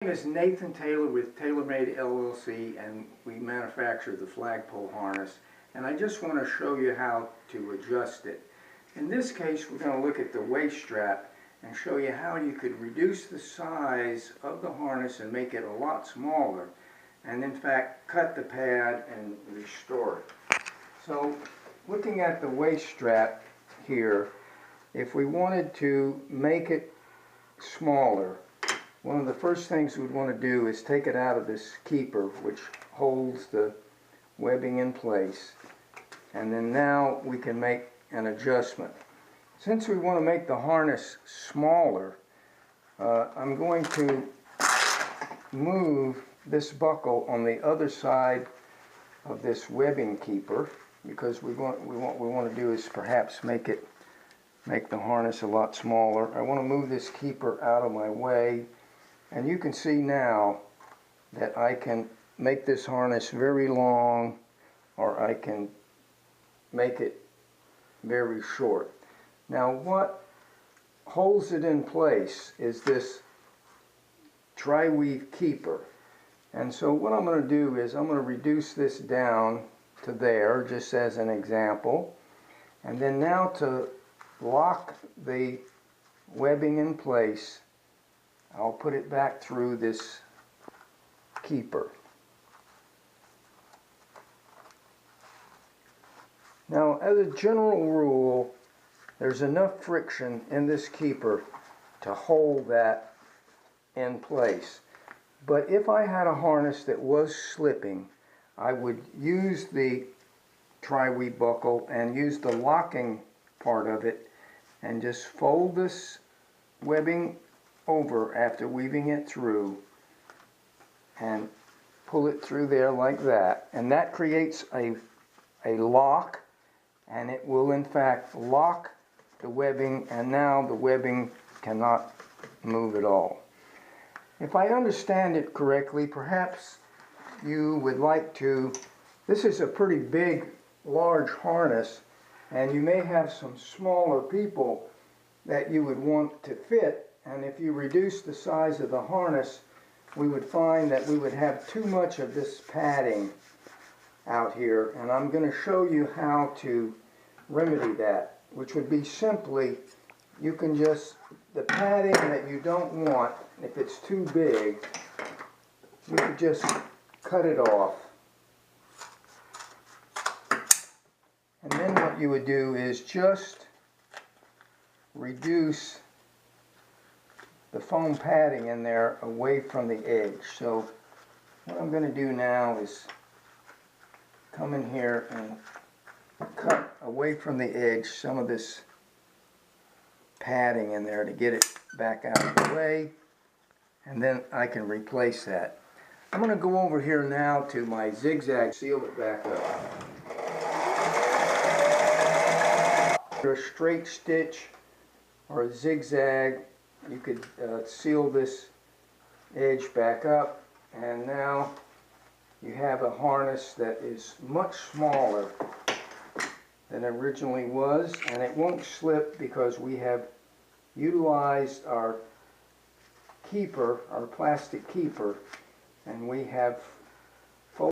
My name is Nathan Taylor with TaylorMade LLC, and we manufacture the flagpole harness, and I just want to show you how to adjust it. In this case, we're going to look at the waist strap and show you how you could reduce the size of the harness and make it a lot smaller, and in fact cut the pad and restore it. So looking at the waist strap here, if we wanted to make it smaller, one of the first things we'd want to do is take it out of this keeper, which holds the webbing in place, and then now we can make an adjustment. Since we want to make the harness smaller, I'm going to move this buckle on the other side of this webbing keeper, because what we want to do is perhaps make the harness a lot smaller. I want to move this keeper out of my way. And you can see now that I can make this harness very long, or I can make it very short. Now what holds it in place is this tri-weave keeper. And so what I'm going to do is I'm going to reduce this down to there, just as an example. And then now to lock the webbing in place, I'll put it back through this keeper. Now, as a general rule, there's enough friction in this keeper to hold that in place. But if I had a harness that was slipping, I would use the tri-weave buckle and use the locking part of it and just fold this webbing over after weaving it through and pull it through there like that, and that creates a lock, and it will in fact lock the webbing, and now the webbing cannot move at all. If I understand it correctly, perhaps you would like to, this is a pretty big, large harness, and you may have some smaller people that you would want to fit. And if you reduce the size of the harness, we would find that we would have too much of this padding out here. And I'm going to show you how to remedy that, which would be simply, you can just, the padding that you don't want, if it's too big, you could just cut it off. And then what you would do is just reduce the foam padding in there away from the edge. So what I'm going to do now is come in here and cut away from the edge some of this padding in there to get it back out of the way, and then I can replace that. I'm going to go over here now to my zigzag, seal it back up. A straight stitch or a zigzag, you could seal this edge back up, and now you have a harness that is much smaller than it originally was, and it won't slip because we have utilized our keeper, our plastic keeper, and we have